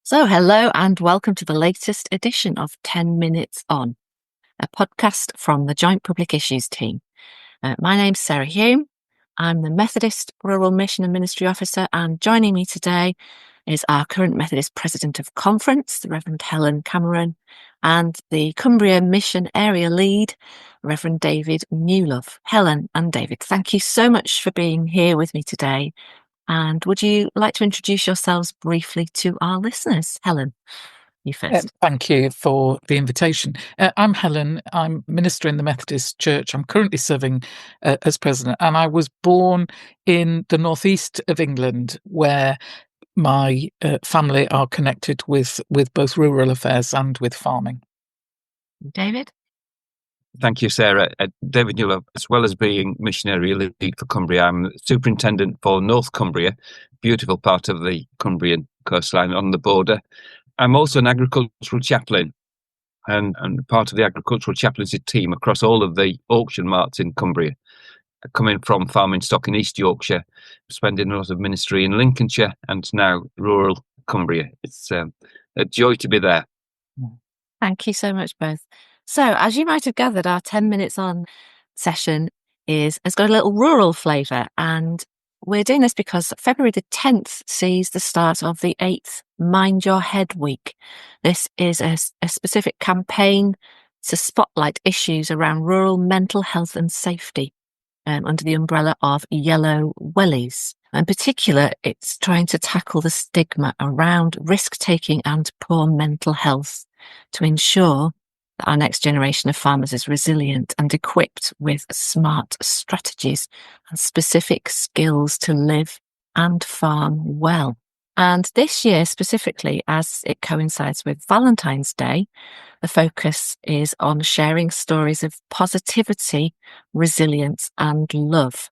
So, hello and welcome to the latest edition of 10 Minutes On, a podcast from the Joint Public Issues team. My name's Sarah Hume. I'm the Methodist Rural Mission and Ministry Officer, and joining me today is our current Methodist President of Conference, the Reverend Helen Cameron, and the Cumbria Mission Area Lead, Reverend David Newlove. Helen and David, thank you so much for being here with me today. And would you like to introduce yourselves briefly to our listeners? Helen, you first. Thank you for the invitation. I'm Helen. I'm minister in the Methodist Church. I'm currently serving as president, and I was born in the northeast of England, where my family are connected with both rural affairs and with farming. David? Thank you, Sarah. David Newlove, as well as being missionary lead for Cumbria, I'm superintendent for North Cumbria, beautiful part of the Cumbrian coastline on the border. I'm also an agricultural chaplain and part of the agricultural chaplaincy team across all of the auction marts in Cumbria. Coming from farming stock in East Yorkshire, spending a lot of ministry in Lincolnshire and now rural Cumbria. It's a joy to be there. Thank you so much, both. So, as you might have gathered, our 10 Minutes On session has got a little rural flavour, and we're doing this because February the 10th sees the start of the 8th Mind Your Head Week. This is a specific campaign to spotlight issues around rural mental health and safety under the umbrella of Yellow Wellies. In particular, it's trying to tackle the stigma around risk-taking and poor mental health to ensure that our next generation of farmers is resilient and equipped with smart strategies and specific skills to live and farm well. And this year specifically, as it coincides with Valentine's Day, the focus is on sharing stories of positivity, resilience, and love.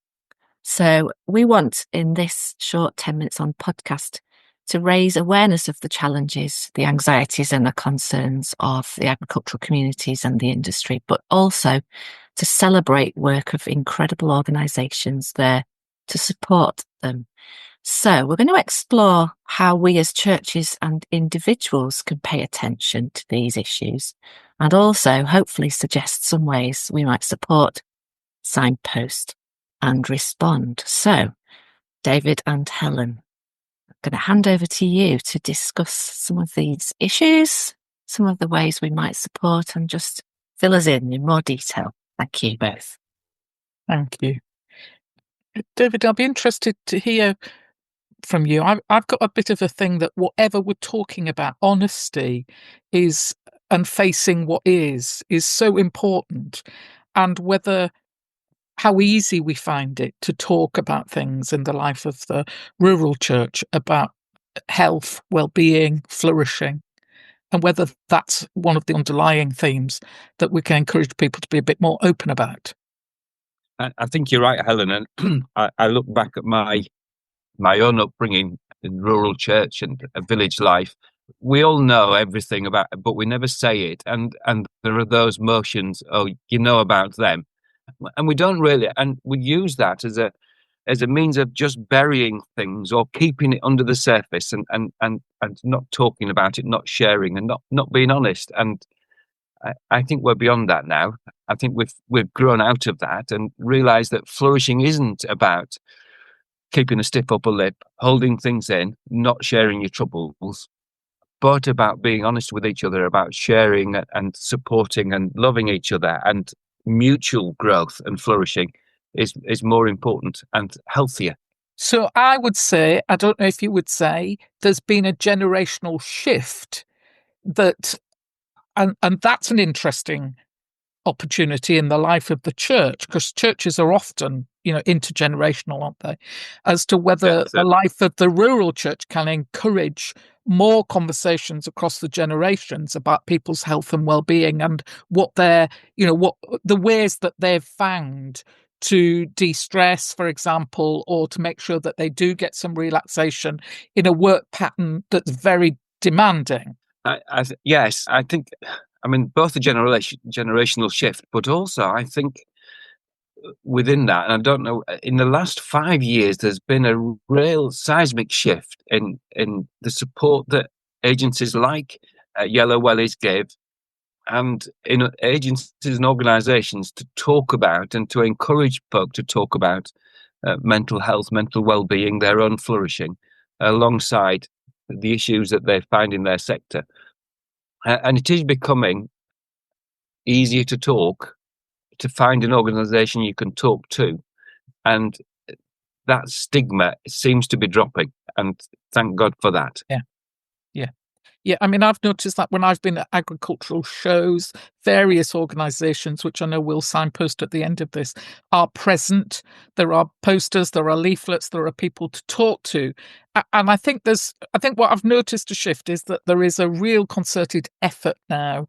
So we want, in this short 10 Minutes On podcast, to raise awareness of the challenges, the anxieties and the concerns of the agricultural communities and the industry, but also to celebrate work of incredible organisations there to support them. So we're going to explore how we as churches and individuals can pay attention to these issues and also hopefully suggest some ways we might support, signpost and respond. So, David and Helen, I'm going to hand over to you to discuss some of these issues, some of the ways we might support, and just fill us in more detail. Thank you both. Thank you. David, I'll be interested to hear from you. I've got a bit of a thing that whatever we're talking about, honesty is, and facing what is so important, and whether how easy we find it to talk about things in the life of the rural church about health, well-being, flourishing, and whether that's one of the underlying themes that we can encourage people to be a bit more open about. I think you're right, Helen. And I look back at my own upbringing in rural church and village life. We all know everything about it, but we never say it. And there are those motions, oh, you know about them. And we don't really, and we use that as a means of just burying things or keeping it under the surface and not talking about it, not sharing and not being honest. And I think we're beyond that now. I think we've grown out of that and realised that flourishing isn't about keeping a stiff upper lip, holding things in, not sharing your troubles, but about being honest with each other, about sharing and supporting and loving each other, and mutual growth and flourishing is more important and healthier. So I would say, I don't know if you would say, there's been a generational shift that, and that's an interesting opportunity in the life of the church, because churches are often, intergenerational, aren't they? As to whether the life of the rural church can encourage more conversations across the generations about people's health and well-being and what they're, what the ways that they've found to de-stress, for example, or to make sure that they do get some relaxation in a work pattern that's very demanding. Yes, I think, both the generational shift, but also I think within that, and I don't know, in the last 5 years, there's been a real seismic shift in the support that agencies like Yellow Wellies give, and in agencies and organisations to talk about and to encourage folk to talk about mental health, mental well-being, their own flourishing, alongside the issues that they find in their sector. And it is becoming easier to talk, to find an organisation you can talk to, and that stigma seems to be dropping, and thank God for that. Yeah, I mean, I've noticed that when I've been at agricultural shows, various organisations, which I know will signpost at the end of this, are present. There are posters, there are leaflets, there are people to talk to. And I think what I've noticed a shift is that there is a real concerted effort now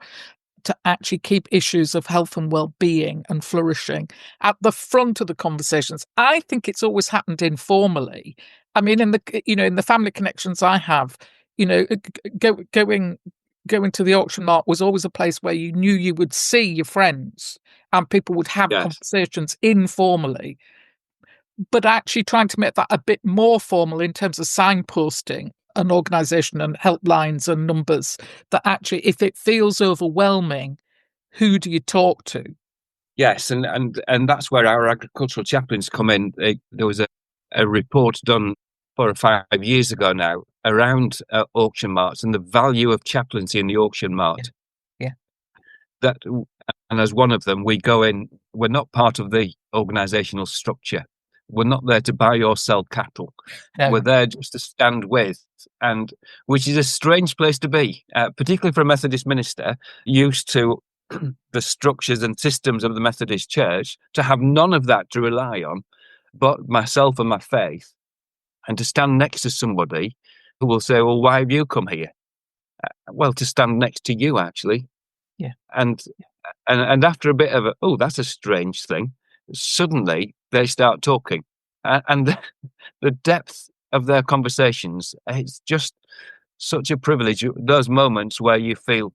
to actually keep issues of health and well-being and flourishing at the front of the conversations. I think it's always happened informally. I mean, in the family connections I have, going to the auction mart was always a place where you knew you would see your friends and people would have conversations informally. But actually trying to make that a bit more formal in terms of signposting an organisation and helplines and numbers, that actually, if it feels overwhelming, who do you talk to? Yes, and that's where our agricultural chaplains come in. There was a report done 4 or 5 years ago now around auction marts and the value of chaplaincy in the auction mart. Yeah. And as one of them, we go in. We're not part of the organisational structure. We're not there to buy or sell cattle. No. We're there just to stand with, and which is a strange place to be, particularly for a Methodist minister used to the structures and systems of the Methodist Church, to have none of that to rely on, but myself and my faith, and to stand next to somebody who will say, well, why have you come here? Well, to stand next to you, actually. Yeah. And after a bit of that's a strange thing, suddenly they start talking. And the depth of their conversations, it's just such a privilege. Those moments where you feel,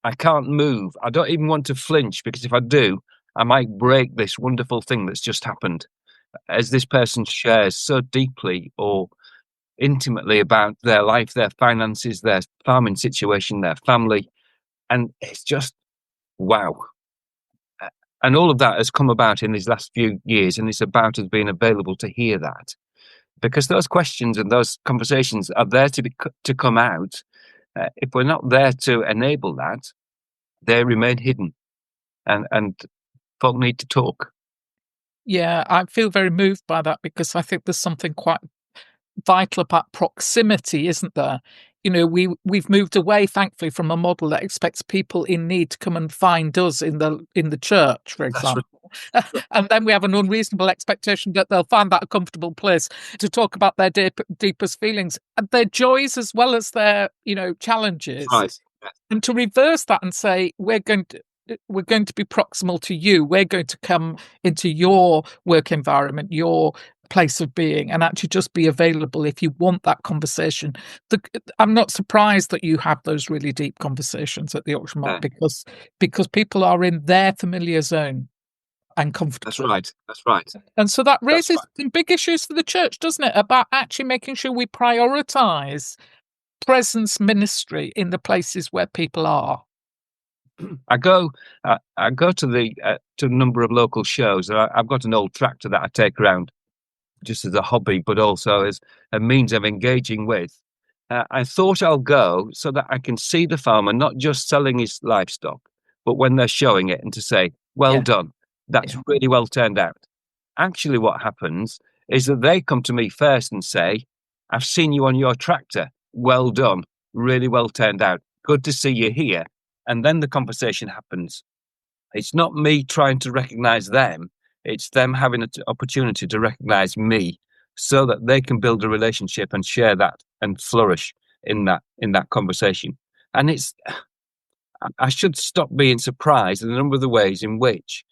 I can't move. I don't even want to flinch, because if I do, I might break this wonderful thing that's just happened. As this person shares so deeply or intimately about their life, their finances, their farming situation, their family. And it's just, wow. And all of that has come about in these last few years, and it's about us being available to hear that. Because those questions and those conversations are there to come out. If we're not there to enable that, they remain hidden, and folk need to talk. Yeah, I feel very moved by that, because I think there's something quite vital about proximity, isn't there? We've moved away, thankfully, from a model that expects people in need to come and find us in the church, for example. Right. And then we have an unreasonable expectation that they'll find that a comfortable place to talk about their deepest feelings, and their joys as well as their challenges. Right. And to reverse that and say, we're going to be proximal to you. We're going to come into your work environment, your place of being, and actually just be available if you want that conversation. I'm not surprised that you have those really deep conversations at the auction mart, because people are in their familiar zone and comfortable. That's right. And so that raises some big issues for the church, doesn't it? About actually making sure we prioritise presence ministry in the places where people are. I go to a number of local shows. I've got an old tractor that I take around just as a hobby, but also as a means of engaging with. I thought I'll go so that I can see the farmer not just selling his livestock, but when they're showing it, and to say, well done, that's really well turned out. Actually, what happens is that they come to me first and say, I've seen you on your tractor. Well done. Really well turned out. Good to see you here. And then the conversation happens. It's not me trying to recognize them. It's them having an opportunity to recognize me, so that they can build a relationship and share that and flourish in that conversation. And I should stop being surprised at the number of the ways in which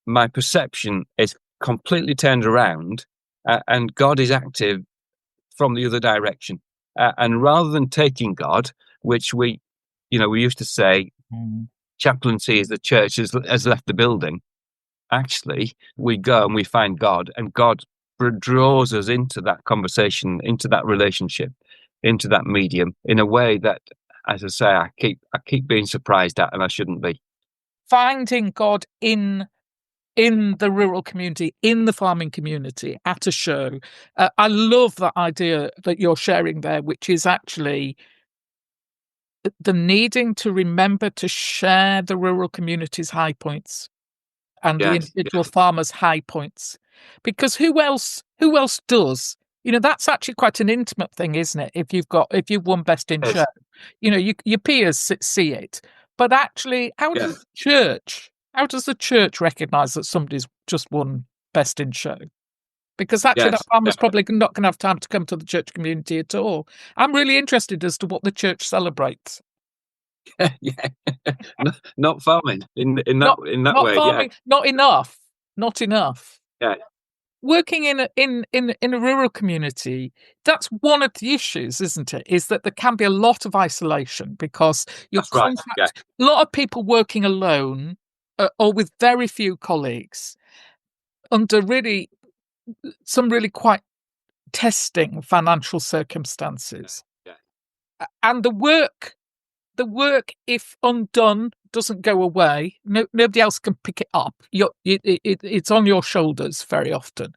my perception is completely turned around, and God is active from the other direction. And rather than taking God, which we used to say, chaplaincy is the church has left the building. Actually, we go and we find God, and God draws us into that conversation, into that relationship. into that medium in a way that, as I say, I keep being surprised at, and I shouldn't be. Finding God in the rural community, in the farming community, at a show. I love that idea that you're sharing there, which is actually the needing to remember to share the rural community's high points and the Yes, individual farmers' high points. Because who else does? That's actually quite an intimate thing, isn't it? If you've won best in show, yes, your peers see it. But actually, yes, how does the church recognise that somebody's just won best in show? Because actually, that yes, farmer's probably not going to have time to come to the church community at all. I'm really interested as to what the church celebrates. yeah. Not farming Not in that not way. Yeah, farming, not enough, not enough. yeah. Working in a rural community, that's one of the issues, isn't it? Is that there can be a lot of isolation because your That's right. Yeah, contact, a lot of people working alone or with very few colleagues under some really quite testing financial circumstances, yeah, and the work, if undone, doesn't go away. Nobody else can pick it up. It's on your shoulders very often.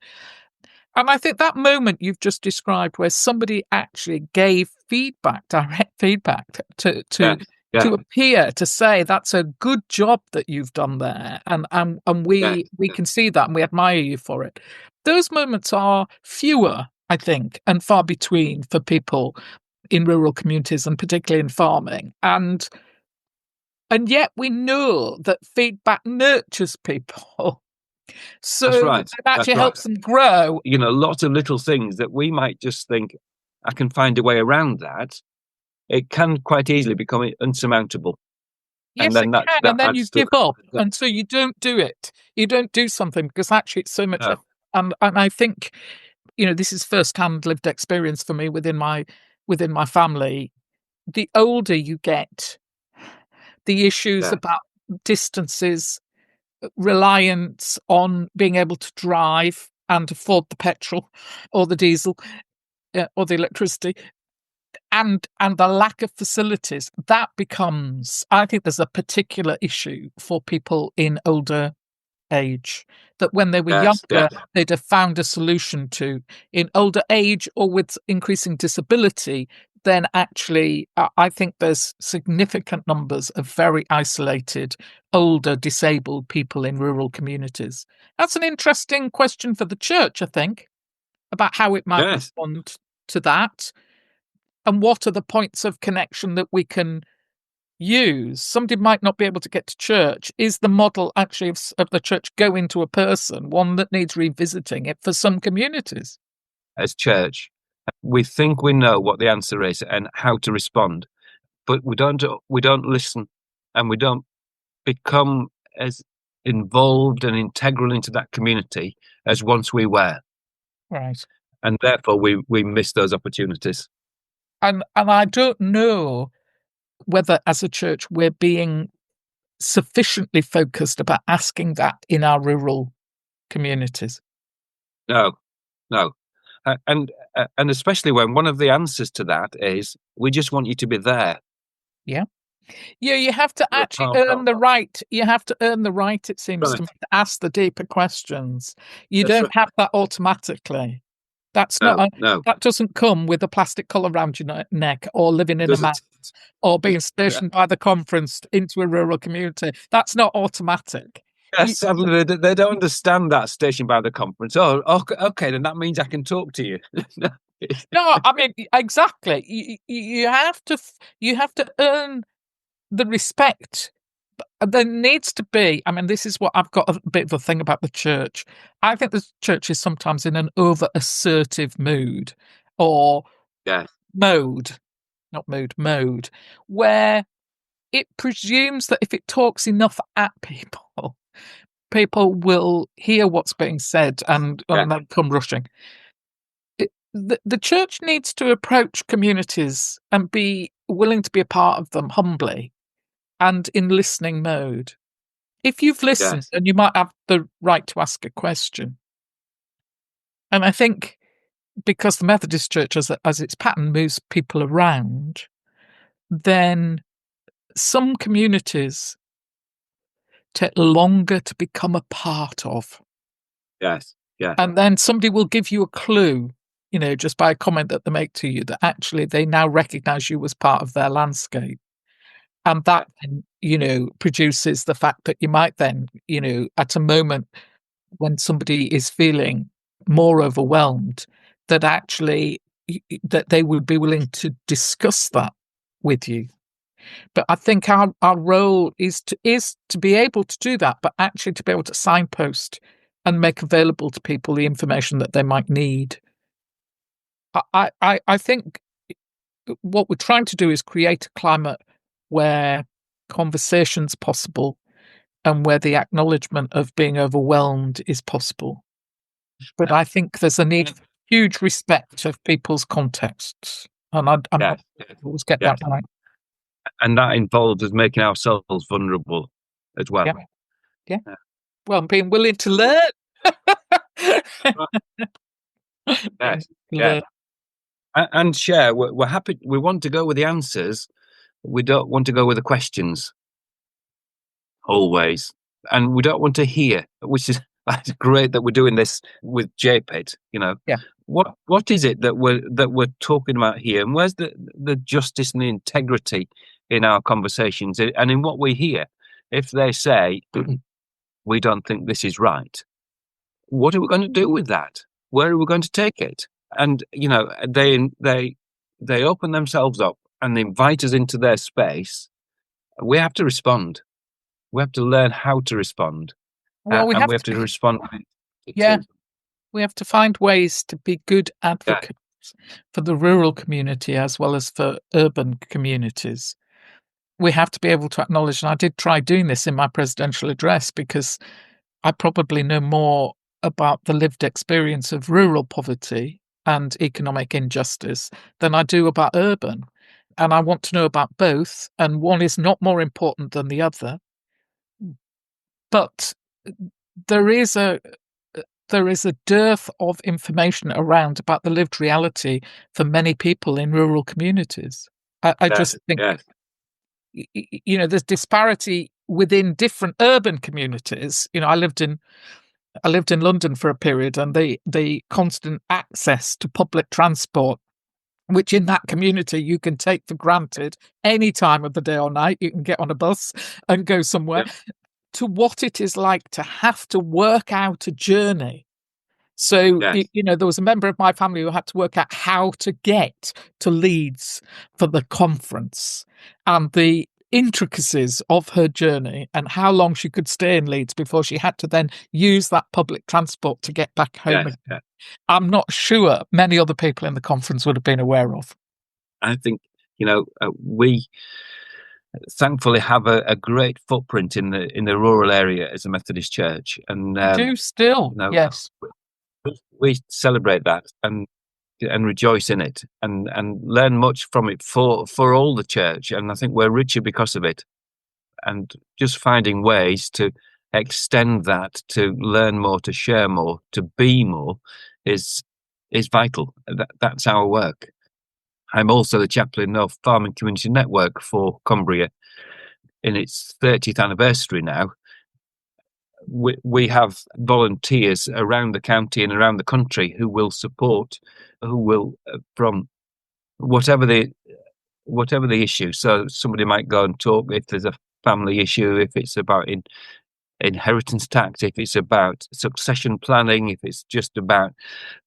And I think that moment you've just described, where somebody actually gave feedback, direct feedback yeah, yeah, to appear to say that's a good job that you've done there, and yeah. we can see that and we admire you for it. Those moments are fewer, I think, and far between for people in rural communities and particularly in farming. And yet we know that feedback nurtures people. That's So right. it That's actually right. helps them grow. Lots of little things that we might just think, I can find a way around that. It can quite easily become insurmountable, and Yes, it then that can. that And then you adds to give up. that. And so you don't do it. You don't do something because actually it's so much. No, And I think, this is first-hand lived experience for me within my family. The older you get, the issues yeah, about distances, reliance on being able to drive and afford the petrol or the diesel or the electricity, and the lack of facilities, that becomes, I think there's a particular issue for people in older age that when they were yes, yeah, younger they'd have found a solution to. In older age or with increasing disability, then actually I think there's significant numbers of very isolated older disabled people in rural communities. That's an interesting question for the church, I think, about how it might yes, respond to that. And what are the points of connection that we can use? Somebody might not be able to get to church. Is the model actually of the church going to a person one that needs revisiting it for some communities? as church, we think we know what the answer is and how to respond, but we don't listen, and we don't become as involved and integral into that community as once we were, Right. and therefore we miss those opportunities. And I don't know whether as a church we're being sufficiently focused about asking that in our rural communities. No, no. And especially when one of the answers to that is, we just want you to be there. Yeah. Yeah, you have to You're a actually part earn of. the right. You have to earn the right, it seems to Right. me, to ask the deeper questions. You That's don't right. have that automatically. That's not No, no. that doesn't come with a plastic collar around your neck or living in a Does it? man or being Yeah. stationed by the conference into a rural community. That's not automatic. Yes, sadly, they don't understand that station by the conference. Oh, okay, then that means I can talk to you. No. No, I mean exactly. You have to earn the respect. There needs to be. I mean, this is what I've got a bit of a thing about the church. I think the church is sometimes in an over assertive mood or Yes, mode, not mood, mode, where it presumes that if it talks enough at people, people will hear what's being said yeah, and they'll come rushing. The church needs to approach communities and be willing to be a part of them humbly and in listening mode. If you've listened, yes, then you might have the right to ask a question. And I think because the Methodist Church, as its pattern, moves people around, then some communities take longer to become a part of. Yes. Yeah. And then somebody will give you a clue, just by a comment that they make to you, that actually they now recognize you as part of their landscape. And that, produces the fact that you might then, at a moment when somebody is feeling more overwhelmed, that actually that they would be willing to discuss that with you. But I think our role is to be able to do that, but actually to be able to signpost and make available to people the information that they might need. I think what we're trying to do is create a climate where conversation's possible and where the acknowledgement of being overwhelmed is possible. But I think there's a need for huge respect of people's contexts. And I'm not always get that right. And that involves us making ourselves vulnerable as well. Yeah. Well, being willing to learn. Yes. Yeah. And share. We're happy. We want to go with the answers. We don't want to go with the questions. Always. And we don't want to hear, which is that's great that we're doing this with JPIT. Yeah. What is it that we're talking about here, and where's the justice and the integrity in our conversations and in what we hear? If they say we don't think this is right, what are we going to do with that? Where are we going to take it? And they open themselves up and invite us into their space. We have to respond. We have to learn how to respond. Well, we have to respond. Yeah, we have to find ways to be good advocates for the rural community as well as for urban communities. We have to be able to acknowledge, and I did try doing this in my presidential address, because I probably know more about the lived experience of rural poverty and economic injustice than I do about urban. And I want to know about both, and one is not more important than the other. But there is a dearth of information around about the lived reality for many people in rural communities. I just think, there's disparity within different urban communities. I lived in London for a period, and the constant access to public transport, which in that community you can take for granted any time of the day or night. You can get on a bus and go somewhere. To what it is like to have to work out a journey. So, there was a member of my family who had to work out how to get to Leeds for the conference, and the intricacies of her journey and how long she could stay in Leeds before she had to then use that public transport to get back home again. I'm not sure many other people in the conference would have been aware of. I think, we thankfully have a great footprint in the rural area as a Methodist church, and do still, yes, we celebrate that and rejoice in it and learn much from it for all the church, and I think we're richer because of it. And just finding ways to extend that, to learn more, to share more, to be more, is vital. That's our work. I'm also the chaplain of Farming Community Network for Cumbria. In its 30th anniversary now, we have volunteers around the county and around the country who will support, from whatever the issue. So somebody might go and talk if there's a family issue, if it's about inheritance tax, if it's about succession planning, if it's just about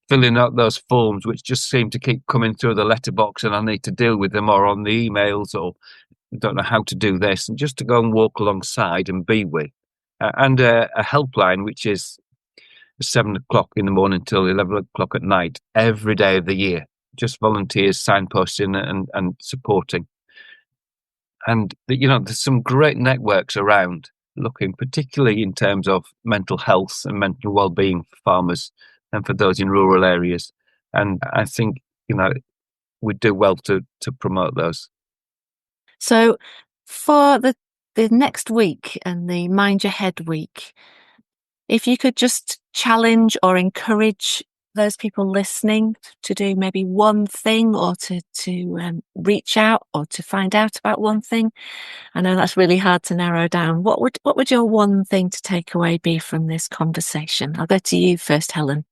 filling out those forms which just seem to keep coming through the letterbox and I need to deal with them, or on the emails, or I don't know how to do this, and just to go and walk alongside and be with. And a helpline which is 7 o'clock in the morning till 11 o'clock at night every day of the year. Just volunteers signposting and supporting. And there's some great networks around, looking particularly in terms of mental health and mental well-being for farmers and for those in rural areas. And I think, we do well to promote those. So for the next week and the Mind Your Head week, if you could just challenge or encourage those people listening to do maybe one thing, or to reach out or to find out about one thing? I know that's really hard to narrow down. What would your one thing to take away be from this conversation? I'll go to you first, Helen.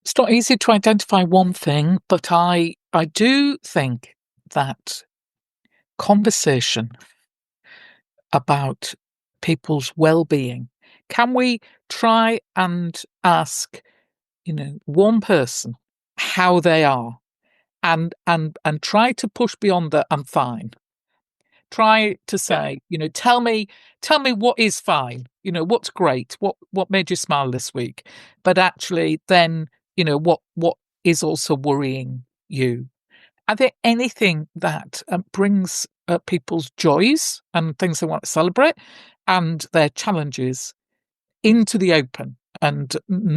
It's not easy to identify one thing, but I do think that conversation about people's well-being, can we try and ask, one person how they are, and try to push beyond the "I'm fine." Try to say, tell me what is fine, what's great, what made you smile this week, but actually then, what is also worrying you. Are there anything that brings people's joys and things they want to celebrate and their challenges into the open, and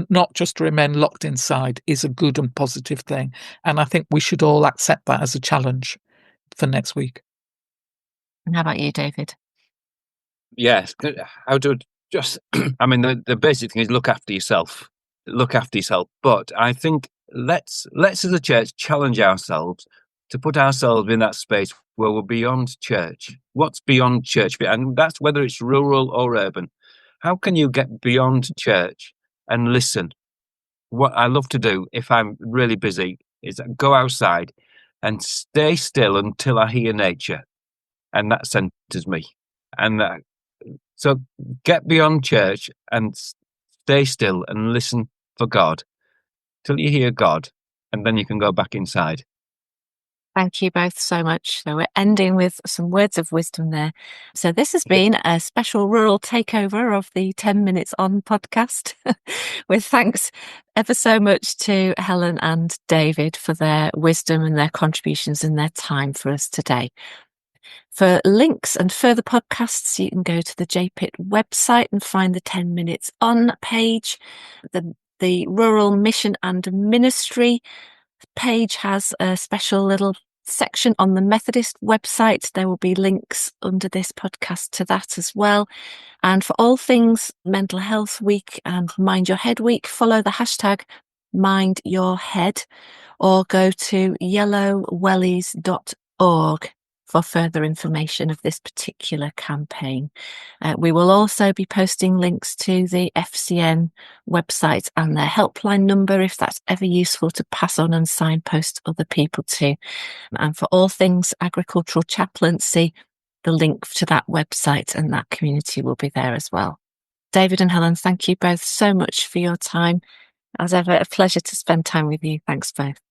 not just remain locked inside, is a good and positive thing. And I think we should all accept that as a challenge for next week. And how about you, David? Yes. How to just, I mean, the basic thing is look after yourself. Look after yourself. But I think let's as a church challenge ourselves to put ourselves in that space where we're beyond church. What's beyond church? And that's whether it's rural or urban. How can you get beyond church and listen? What I love to do if I'm really busy is go outside and stay still until I hear nature. And that centers me. And so get beyond church and stay still and listen for God till you hear God, and then you can go back inside. Thank you both so much. So we're ending with some words of wisdom there. So this has been a special rural takeover of the 10 Minutes On podcast with thanks ever so much to Helen and David for their wisdom and their contributions and their time for us today. For links and further podcasts, you can go to the JPIT website and find the 10 Minutes On page. The Rural Mission and Ministry page has a special little section on the Methodist website. There will be links under this podcast to that as well. And for all things Mental Health Week and Mind Your Head Week, follow the hashtag Mind Your Head, or go to yellowwellies.org for further information of this particular campaign. We will also be posting links to the FCN website and their helpline number, if that's ever useful to pass on and signpost other people to. And for all things agricultural chaplaincy, the link to that website and that community will be there as well. David and Helen, thank you both so much for your time. As ever, a pleasure to spend time with you. Thanks both.